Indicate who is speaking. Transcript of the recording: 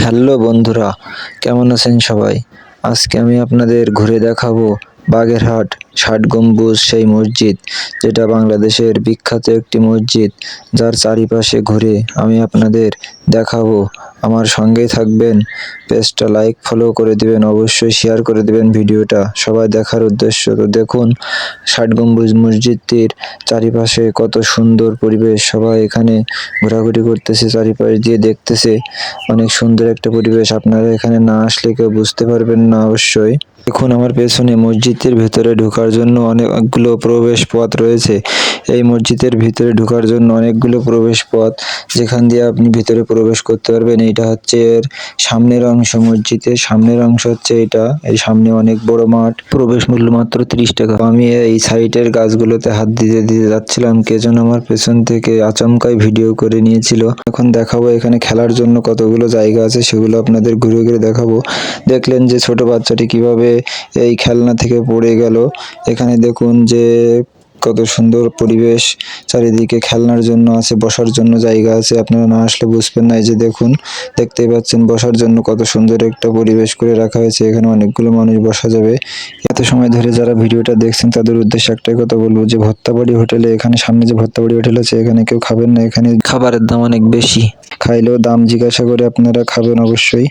Speaker 1: Hello বন্ধুরা, কেমন আছেন সবাই? আজকে আমি আপনাদের ঘুরে দেখাবো বাগেরহাট ষাট গম্বুজ সেই মসজিদ, যেটা বাংলাদেশের বিখ্যাত একটি মসজিদ, যার চারিপাশে ঘুরে আমি আপনাদের দেখাবো। আমার সঙ্গেই থাকবেন। পেজটা লাইক ফলো করে দিবেন, অবশ্যই শেয়ার করে দিবেন ভিডিওটা সবাই দেখার উদ্দেশ্য। তো দেখুন ষাট গম্বুজ মসজিদটির চারিপাশে কত সুন্দর পরিবেশ, সবাই এখানে ঘোরাঘুরি করতেছে, চারিপাশ দিয়ে দেখতেছে। অনেক সুন্দর একটা পরিবেশ, আপনারা এখানে না আসলে কেউ বুঝতে পারবেন না। অবশ্যই দেখুন আমার পেছনে মসজিদের ভেতরে ঢোকার জন্য অনেকগুলো প্রবেশ পথ রয়েছে। এই মসজিদের ভিতরে ঢোকার জন্য অনেকগুলো প্রবেশ পথ, যেখান দিয়ে আপনি ভিতরে প্রবেশ করতে পারবেন। এইটা হচ্ছে এর সামনের অংশ, মসজিদের সামনের অংশ হচ্ছে এটা। এই সামনে অনেক বড় মাঠ, প্রবেশ মূল্য মাত্র 30 টাকা। আমি এই সাইডের গাছগুলোতে হাত দিতে দিতে যাচ্ছিলাম, কে যেন আমার পেছন থেকে আচমকাই ভিডিও করে নিয়েছিল। এখন দেখাবো এখানে খেলার জন্য কতগুলো জায়গা আছে, সেগুলো আপনাদের ঘুরে ঘুরে দেখাবো। দেখলেন যে ছোট বাচ্চাটি কিভাবে এই খেলনা থেকে পড়ে গেল। এখানে দেখুন যে কত সুন্দর পরিবেশ, চারিদিকে খেলনার জন্য আছে, বসার জন্য জায়গা আছে। আপনারা না আসলে বুঝবেন না। এই যে দেখুন, দেখতেই পাচ্ছেন বসার জন্য কত সুন্দর একটা পরিবেশ করে রাখা হয়েছে। এখানে অনেকগুলো মানুষ বসা যাবে। এত সময় ধরে যারা ভিডিওটা দেখছেন তাদের উদ্দেশ্যে একটাই কথা বলবো, যে ভর্তাবাড়ি হোটেলে, এখানে সামনে যে ভর্তাবাড়ি হোটেল আছে, এখানে কেউ খাবেন না। এখানে খাবারের দাম অনেক বেশি, খাইলেও দাম জিজ্ঞাসা করে আপনারা খাবেন অবশ্যই।